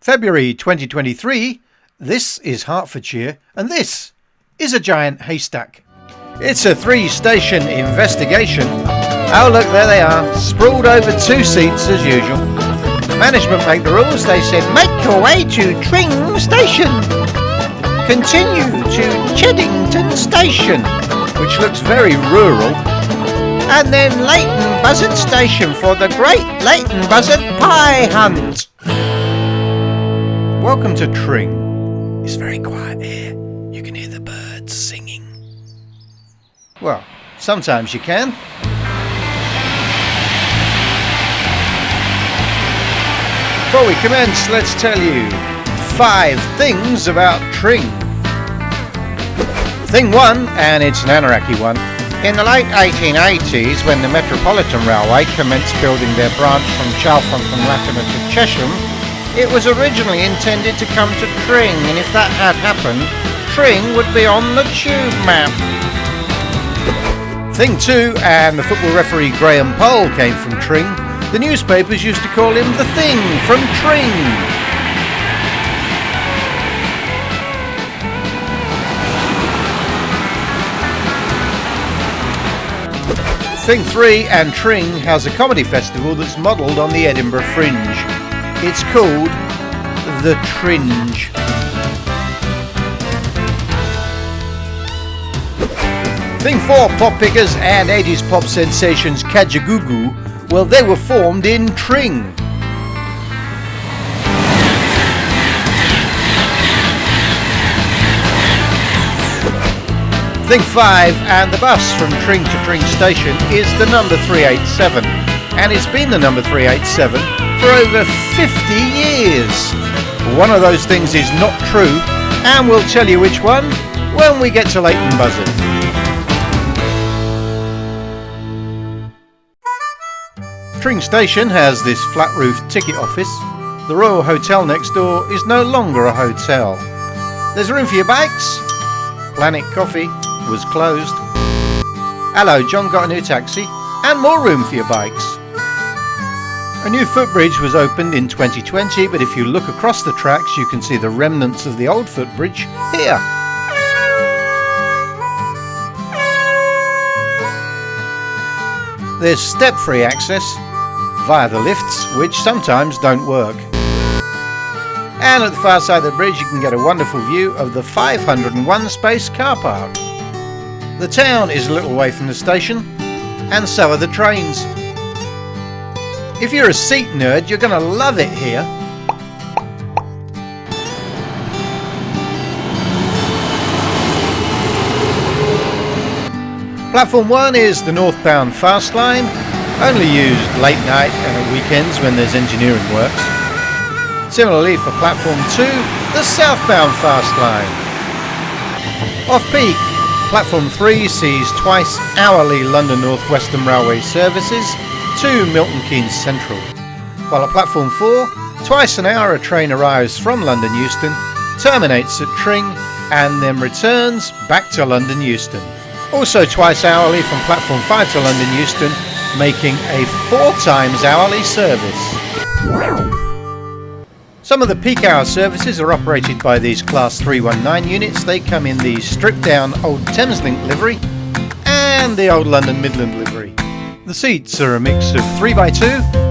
February 2023, this is Hertfordshire and this is a giant haystack. It's a 3-station investigation. Oh look, there they are, sprawled over 2 seats as usual. Management make the rules. They said make your way to Tring station. Continue to Cheddington station, which looks very rural. And then Leighton Buzzard station for the great Leighton Buzzard pie hunt. Welcome to Tring. It's very quiet here. You can hear the birds singing. Well, sometimes you can. Before we commence, let's tell you 5 things about Tring. Thing 1, and it's an Anaraki one. In the late 1880s, when the Metropolitan Railway commenced building their branch from Chalfont and Latimer to Chesham, it was originally intended to come to Tring, and if that had happened, Tring would be on the tube map. Thing 2, and the football referee Graham Pole came from Tring. The newspapers used to call him the Thing from Tring. Thing 3, and Tring has a comedy festival that's modelled on the Edinburgh Fringe. It's called the Tringe. Thing 4, pop pickers and 80s pop sensations Kajagoogoo, well, they were formed in Tring. Thing 5, and the bus from Tring to Tring station is the number 387, and it's been the number 387 for over 50 years. One of those things is not true, and we'll tell you which one when we get to Leighton Buzzard. Tring station has this flat-roofed ticket office. The Royal Hotel next door is no longer a hotel. There's room for your bikes. Planet Coffee was closed. Hello, John got a new taxi, and more room for your bikes. A new footbridge was opened in 2020, but if you look across the tracks you can see the remnants of the old footbridge here. There's step-free access via the lifts, which sometimes don't work. And at the far side of the bridge you can get a wonderful view of the 501 space car park. The town is a little way from the station, and so are the trains. If you're a seat nerd, you're going to love it here. Platform 1 is the northbound fast line, only used late night and at weekends when there's engineering works. Similarly for Platform 2, the southbound fast line. Off-peak, Platform 3 sees twice hourly London North Western Railway services to Milton Keynes Central, while at Platform 4, twice an hour a train arrives from London Euston, terminates at Tring, and then returns back to London Euston. Also twice hourly from Platform 5 to London Euston, making a 4 times hourly service. Some of the peak hour services are operated by these Class 319 units. They come in the stripped down Old Thameslink livery and the Old London Midland livery. The seats are a mix of 3x2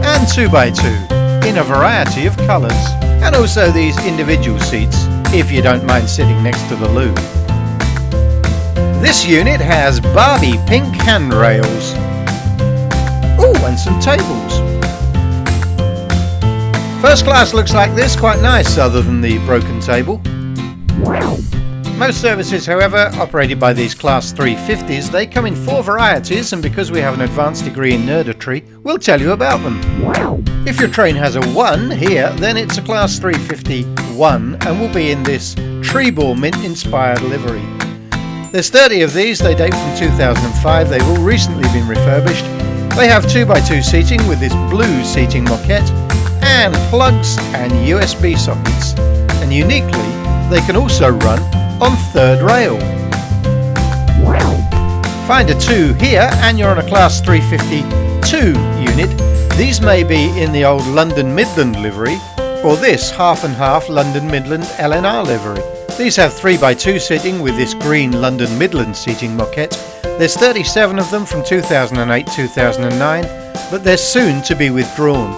and 2x2 in a variety of colours, and also these individual seats if you don't mind sitting next to the loo. This unit has Barbie pink handrails. Oh, and some tables. First class looks like this, quite nice other than the broken table. Most services, however, operated by these Class 350s, they come in 4 varieties, and because we have an advanced degree in nerdetry, we'll tell you about them. If your train has a 1 here, then it's a Class 350-1 and will be in this tree ball mint-inspired livery. There's 30 of these, they date from 2005, they've all recently been refurbished. They have 2x2 seating with this blue seating moquette, and plugs and USB sockets, and uniquely they can also run on third rail. Find a 2 here and you're on a Class 352 unit. These may be in the old London Midland livery, or this half and half London Midland LNR livery. These have 3x2 seating with this green London Midland seating moquette. There's 37 of them from 2008-2009, but they're soon to be withdrawn.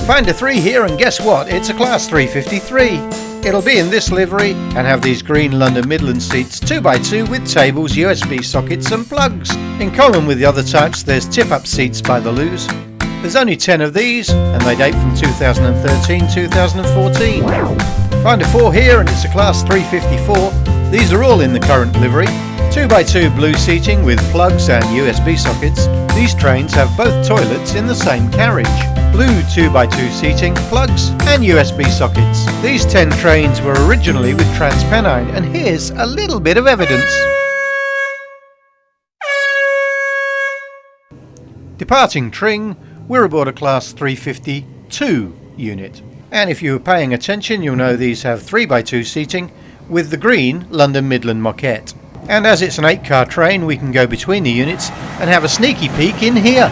Find a 3 here and guess what? It's a Class 353. It'll be in this livery and have these green London Midland seats 2x2 with tables, USB sockets and plugs. In common with the other types, there's tip-up seats by the loos. There's only 10 of these and they date from 2013-2014. Find a 4 here and it's a Class 354. These are all in the current livery. 2x2 blue seating with plugs and USB sockets. These trains have both toilets in the same carriage. Blue 2x2 seating, plugs and USB sockets. These 10 trains were originally with TransPennine, and here's a little bit of evidence. Departing Tring, we're aboard a Class 352 unit. And if you were paying attention, you'll know these have 3x2 seating with the green London Midland moquette. And as it's an 8-car train, we can go between the units and have a sneaky peek in here.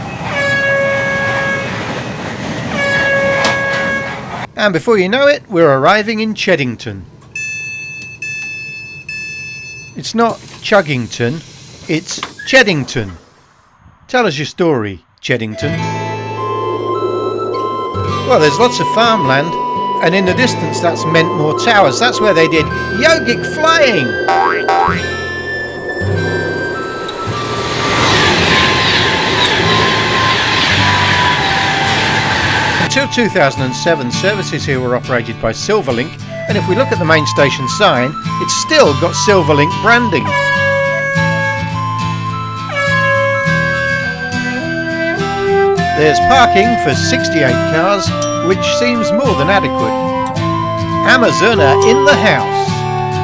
And before you know it, we're arriving in Cheddington. It's not Chuggington, it's Cheddington. Tell us your story, Cheddington. Well, there's lots of farmland, and in the distance that's Mentmore Towers. That's where they did yogic flying. Until 2007, services here were operated by Silverlink, and if we look at the main station sign, it's still got Silverlink branding. There's parking for 68 cars, which seems more than adequate. Amazon are in the house.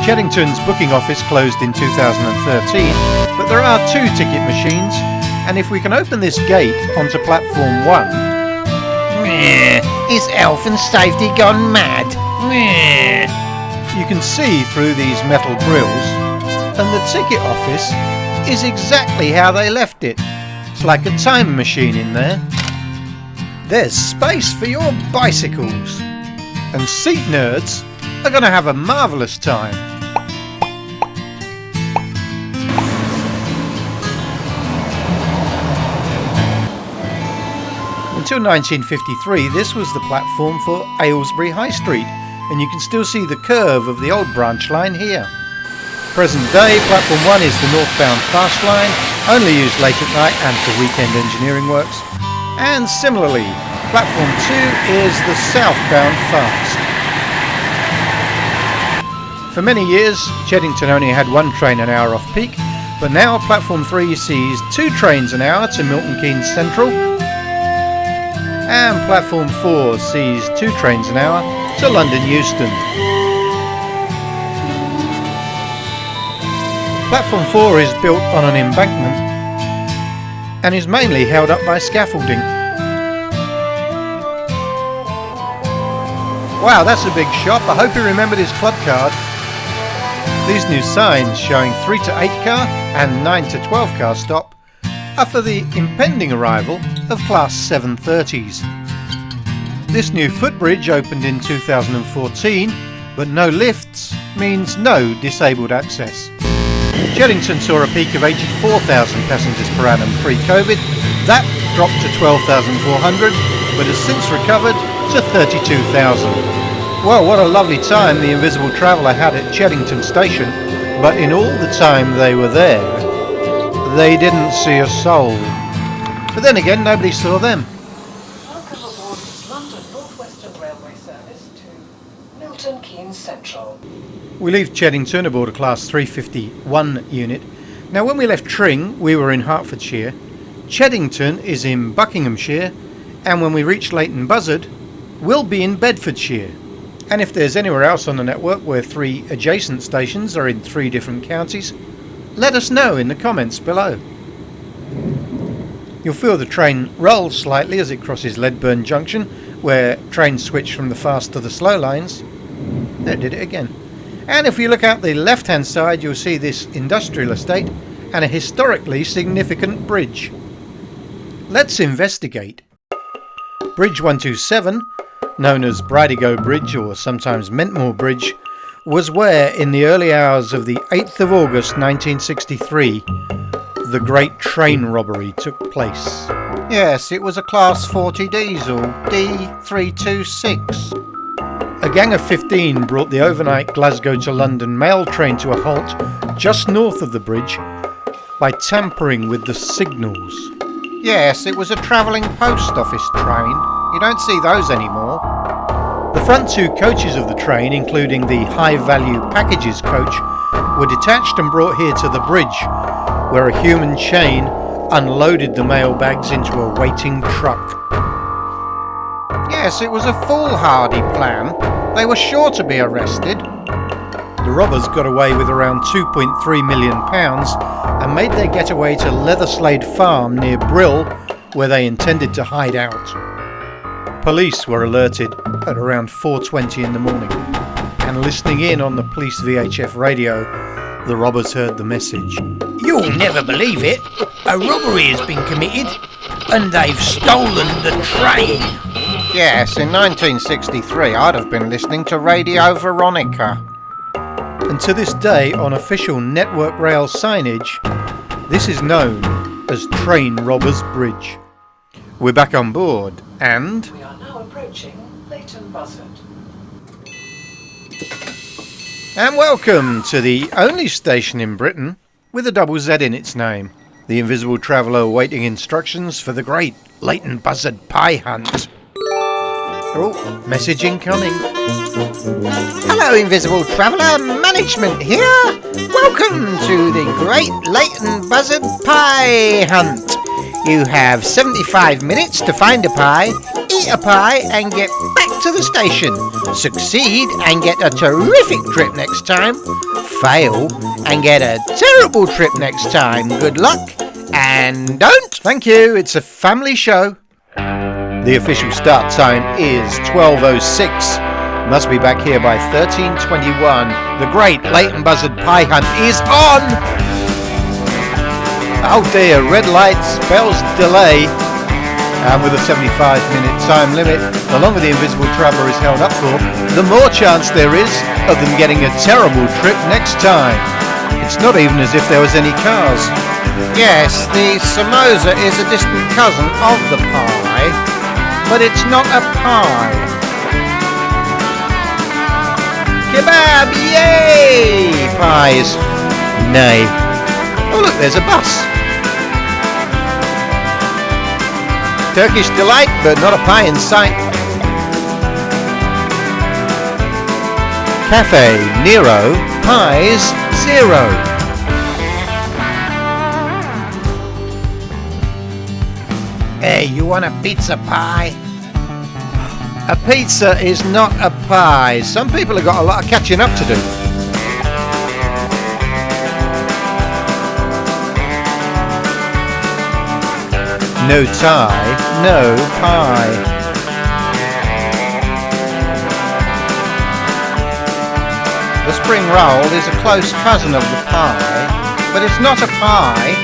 Cheddington's booking office closed in 2013, but there are 2 ticket machines, and if we can open this gate onto platform 1, is health and safety gone mad? You can see through these metal grills, and the ticket office is exactly how they left it. It's like a time machine in there. There's space for your bicycles, and seat nerds are going to have a marvellous time. Until 1953, this was the platform for Aylesbury High Street, and you can still see the curve of the old branch line here. Present day, platform 1 is the northbound fast line, only used late at night and for weekend engineering works. And similarly, platform 2 is the southbound fast. For many years, Cheddington only had 1 train an hour off peak, but now platform 3 sees 2 trains an hour to Milton Keynes Central, and platform 4 sees 2 trains an hour to London Euston. Platform 4 is built on an embankment and is mainly held up by scaffolding. Wow, that's a big shop. I hope you remembered his club card. These new signs showing 3 to 8 car and 9 to 12 car stop are for the impending arrival of Class 730s. This new footbridge opened in 2014, but no lifts means no disabled access. Cheddington saw a peak of 84,000 passengers per annum pre-Covid. That dropped to 12,400, but has since recovered to 32,000. Well, what a lovely time the Invisible Traveller had at Cheddington Station, but in all the time they were there, they didn't see a soul. But then again, nobody saw them. Welcome aboard London North Western Railway service to Milton Keynes Central. We leave Cheddington aboard a Class 351 unit. Now, when we left Tring, we were in Hertfordshire. Cheddington is in Buckinghamshire, and when we reach Leighton Buzzard, we'll be in Bedfordshire. And if there's anywhere else on the network where 3 adjacent stations are in 3 different counties, let us know in the comments below. You'll feel the train roll slightly as it crosses Ledburn Junction, where trains switch from the fast to the slow lines. There, it did it again. And if you look out the left-hand side, you'll see this industrial estate and a historically significant bridge. Let's investigate. Bridge 127, known as Bridego Bridge or sometimes Mentmore Bridge, was where, in the early hours of the 8th of August 1963, the Great Train Robbery took place. Yes, it was a Class 40 diesel, D326. A gang of 15 brought the overnight Glasgow to London mail train to a halt just north of the bridge by tampering with the signals. Yes, it was a travelling post office train. You don't see those anymore. The front two coaches of the train, including the high-value packages coach, were detached and brought here to the bridge, where a human chain unloaded the mail bags into a waiting truck. Yes, it was a foolhardy plan. They were sure to be arrested. The robbers got away with around £2.3 million and made their getaway to Leatherslade Farm near Brill, where they intended to hide out. Police were alerted at around 4:20 in the morning, and listening in on the police VHF radio, the robbers heard the message. You'll never believe it. A robbery has been committed, and they've stolen the train. Yes, in 1963 I'd have been listening to Radio Veronica. And to this day, on official Network Rail signage, this is known as Train Robbers Bridge. We're back on board, and We are now approaching Leighton Buzzard. And welcome to the only station in Britain with a double Z in its name. The Invisible Traveller awaiting instructions for the great Leighton Buzzard pie hunt. Oh, message incoming. Hello, Invisible Traveller, management here. Welcome to the great Leighton Buzzard pie hunt. You have 75 minutes to find a pie, eat a pie and get back to the station. Succeed and get a terrific trip next time. Fail and get a terrible trip next time. Good luck and don't. Thank you, it's a family show. The official start time is 12:06. Must be back here by 13:21. The great Leighton Buzzard pie hunt is on! Oh dear, red light spells delay. And with a 75-minute time limit, the longer the Invisible Traveller is held up for, the more chance there is of them getting a terrible trip next time. It's not even as if there was any cars. Yes, the samosa is a distant cousin of the pie, but it's not a pie. Kebab, yay! Pies, nay. Oh look, there's a bus. Turkish delight, but not a pie in sight. Cafe Nero, pies 0. Hey, you want a pizza pie? A pizza is not a pie. Some people have got a lot of catching up to do. No tie, no pie. The spring roll is a close cousin of the pie, but it's not a pie.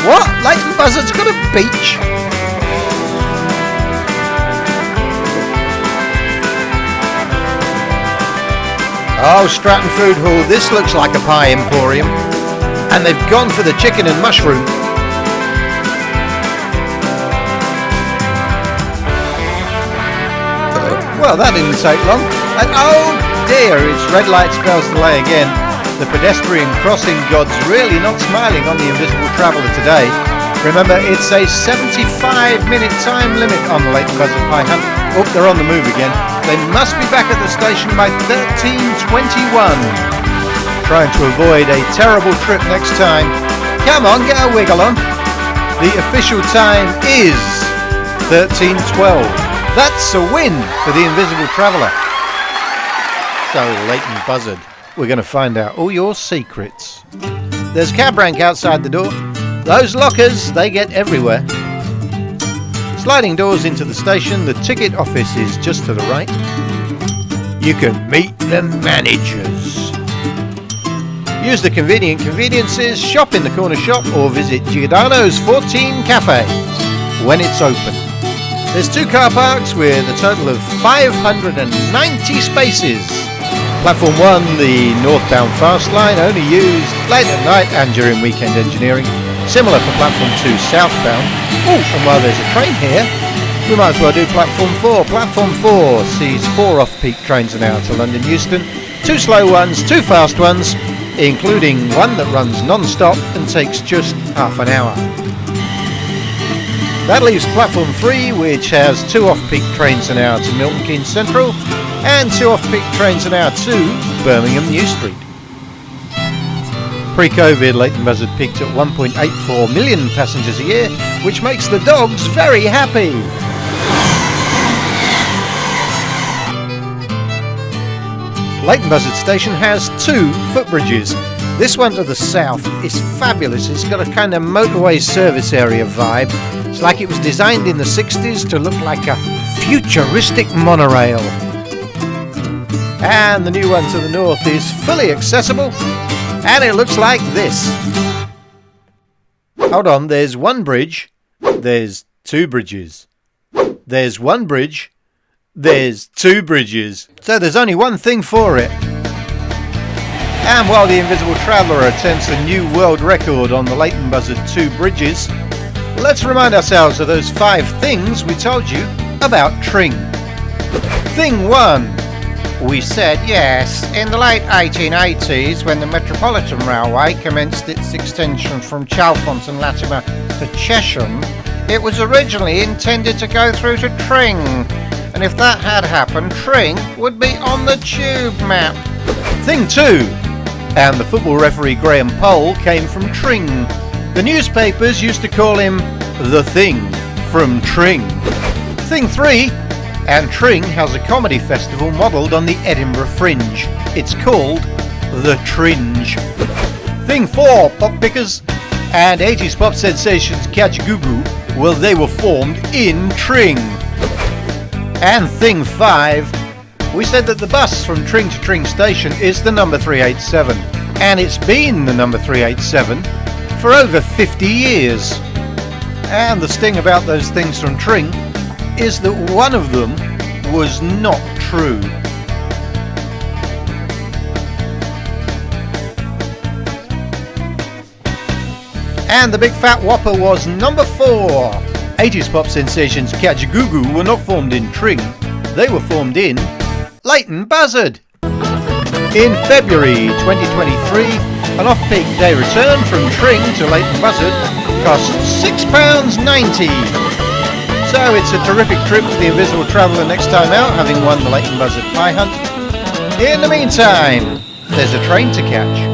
What? Leighton Buzzard's got a beach? Oh, Stratton Food Hall, this looks like a pie emporium. And they've gone for the chicken and mushroom. Well, that didn't take long. And oh dear, it's red light spells delay again. The pedestrian crossing gods really not smiling on the Invisible Traveller today. Remember, it's a 75-minute time limit on the Leighton Buzzard pie hunt. Oh, they're on the move again. They must be back at the station by 13:21. Trying to avoid a terrible trip next time. Come on, get a wiggle on. The official time is 13:12. That's a win for the Invisible Traveller. So, Leighton Buzzard, we're going to find out all your secrets. There's cab rank outside the door. Those lockers, they get everywhere. Sliding doors into the station, the ticket office is just to the right. You can meet the managers. Use the conveniences, shop in the corner shop, or visit Giordano's 14 Cafe when it's open. There's 2 car parks with a total of 590 spaces. Platform 1, the northbound fast line, only used late at night and during weekend engineering. Similar for Platform 2 southbound. Oh, and while there's a train here, we might as well do Platform 4. Platform 4 sees 4 off-peak trains an hour to London Euston, 2 slow ones, 2 fast ones, including one that runs non-stop and takes just half an hour. That leaves Platform 3, which has 2 off-peak trains an hour to Milton Keynes Central and 2 off-peak trains an hour to Birmingham New Street. Pre-Covid, Leighton Buzzard peaked at 1.84 million passengers a year, which makes the dogs very happy. Leighton Buzzard station has 2 footbridges. This one to the south is fabulous. It's got a kind of motorway service area vibe. It's like it was designed in the 60s to look like a futuristic monorail. And the new one to the north is fully accessible, and it looks like this. Hold on, there's 1 bridge, there's 2 bridges. There's 1 bridge, there's 2 bridges. So there's only one thing for it. And while the Invisible Traveller attempts a new world record on the Leighton Buzzard 2 bridges, let's remind ourselves of those 5 things we told you about Tring. Thing 1. We said yes, in the late 1880s, when the Metropolitan Railway commenced its extension from Chalfont and Latimer to Chesham, it was originally intended to go through to Tring. And if that had happened, Tring would be on the tube map. Thing 2. And the football referee Graham Poll came from Tring. The newspapers used to call him The Thing from Tring. Thing 3. And Tring has a comedy festival modelled on the Edinburgh Fringe. It's called The Tringe. Thing 4. Pop pickers and 80s pop sensations Catch Goo Goo, well, they were formed in Tring. And thing 5, we said that the bus from Tring to Tring station is the number 387, and it's been the number 387 for over 50 years. And the sting about those things from Tring is that one of them was not true. And the big fat whopper was number 4. 80s pop sensations Catch Goo Goo were not formed in Tring, they were formed in Leighton Buzzard. In February 2023, an off-peak day return from Tring to Leighton Buzzard cost £6.90. So it's a terrific trip for the Invisible Traveller next time out, having won the Leighton Buzzard Pie Hunt. In the meantime, there's a train to catch.